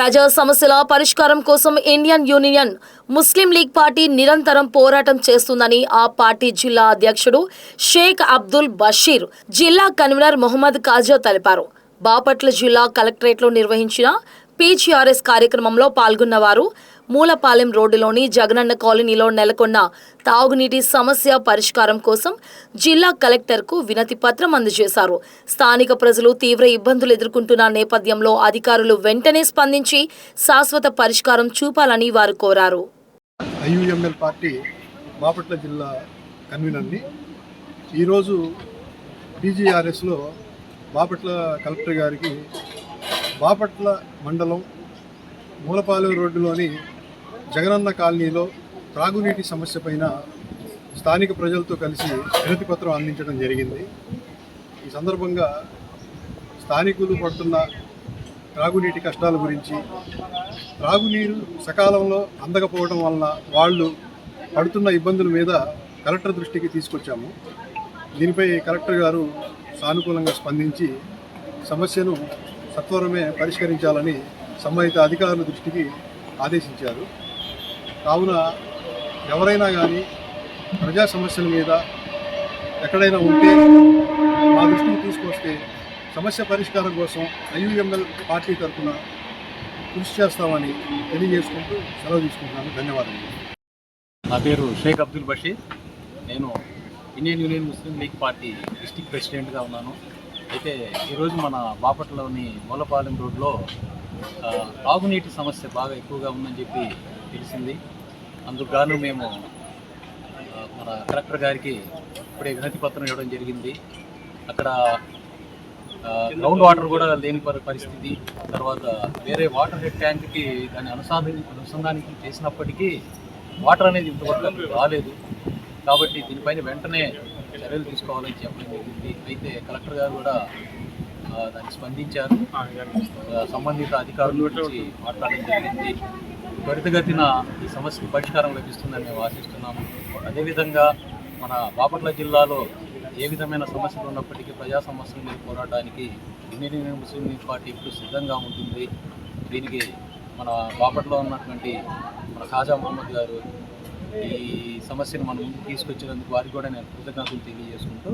ప్రజా సమస్యల పరిష్కారం కోసం ఇండియన్ యూనియన్ ముస్లిం లీగ్ పార్టీ నిరంతరం పోరాటం చేస్తుందని ఆ పార్టీ జిల్లా అధ్యక్షుడు షేక్ అబ్దుల్ బషీర్, జిల్లా కన్వీనర్ మొహమ్మద్ కాజా తెలిపారు. బాపట్ల జిల్లా కలెక్టరేట్లో నిర్వహించిన పీజీఆర్ఎస్ కార్యక్రమంలో పాల్గొన్న వారు మూలపాలెం రోడ్డులోని జగనన్న కాలనీలో నెలకొన్న తాగునీటి సమస్య పరిష్కారం కోసం జిల్లా కలెక్టర్కు వినతి పత్రం అందజేశారు. స్థానిక ప్రజలు తీవ్ర ఇబ్బందులు ఎదుర్కొంటున్న నేపథ్యంలో అధికారులు వెంటనే స్పందించి శాశ్వత పరిష్కారం చూపాలని వారు కోరారు. ఐయుఎంఎల్ పార్టీ బాపట్ల జిల్లా కన్వీనర్ని ఈరోజు పీజీఆర్ఎస్లో బాపట్ల కలెక్టర్ గారికి బాపట్ల మండలం మూలపాలెం రోడ్డులోని జగనన్న కాలనీలో త్రాగునీటి సమస్య పైన స్థానిక ప్రజలతో కలిసి వినతి పత్రం అందించడం జరిగింది. ఈ సందర్భంగా స్థానికులు పడుతున్న త్రాగునీటి కష్టాల గురించి, త్రాగునీరు సకాలంలో అందకపోవడం వలన వాళ్ళు పడుతున్న ఇబ్బందుల మీద కలెక్టర్ దృష్టికి తీసుకొచ్చాము. దీనిపై కలెక్టర్ గారు సానుకూలంగా స్పందించి సమస్యను సత్వరమే పరిష్కరించాలని సంబంధిత అధికారుల దృష్టికి ఆదేశించారు. కావున ఎవరైనా కానీ ప్రజా సమస్యల మీద ఎక్కడైనా ఉంటే మా దృష్టికి తీసుకొస్తే సమస్య పరిష్కారం కోసం ఐయుఎంఎల్ పార్టీ తరఫున కృషి చేస్తామని తెలియజేసుకుంటూ సెలవు తీసుకుంటున్నాను. ధన్యవాదాలు. నా పేరు షేక్ అబ్దుల్ బషీర్. నేను ఇండియన్ యూనియన్ ముస్లిం లీగ్ పార్టీ డిస్ట్రిక్ట్ ప్రెసిడెంట్గా ఉన్నాను. అయితే ఈరోజు మన బాపట్లలోని మూలపాలెం రోడ్లో తాగునీటి సమస్య బాగా ఎక్కువగా ఉందని చెప్పి తెలిసింది. అందుకు గాను మేము మన కలెక్టర్ గారికి ఇప్పుడే వినతి పత్రం ఇవ్వడం జరిగింది. అక్కడ గ్రౌండ్ వాటర్ కూడా లేని పరిస్థితి, తర్వాత వేరే వాటర్ హెడ్ ట్యాంక్కి దాన్ని అనుసంధానం చేసినప్పటికీ వాటర్ అనేది ఇంతవరకు రాలేదు. కాబట్టి దీనిపైన వెంటనే చర్యలు తీసుకోవాలని చెప్పడం జరిగింది. అయితే కలెక్టర్ గారు కూడా దాన్ని స్పందించారు. సంబంధిత అధికారులు వచ్చి మాట్లాడడం జరిగింది. త్వరితగతిన ఈ సమస్యకు పరిష్కారం లభిస్తుందని మేము ఆశిస్తున్నాము. అదేవిధంగా మన బాపట్ల జిల్లాలో ఏ విధమైన సమస్యలు ఉన్నప్పటికీ ప్రజా సమస్యల మీద పోరాటానికి ఇండియన్ యూనియన్ ముస్లిం లీగ్ పార్టీ ఇప్పుడు సిద్ధంగా ఉంటుంది. దీనికి మన బాపట్లలో ఉన్నటువంటి మన ఖాజా మొహమ్మద్ గారు ఈ సమస్యను మన ముందు తీసుకొచ్చినందుకు వారికి కూడా నేను కృతజ్ఞతలు తెలియజేసుకుంటూ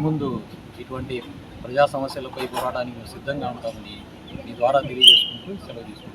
ముందు ఇటువంటి ప్రజా సమస్యలపై పోరాటానికి మేము సిద్ధంగా ఉంటామని మీ ద్వారా తెలియజేసుకుంటూ సెలవు తీసుకుంటాం.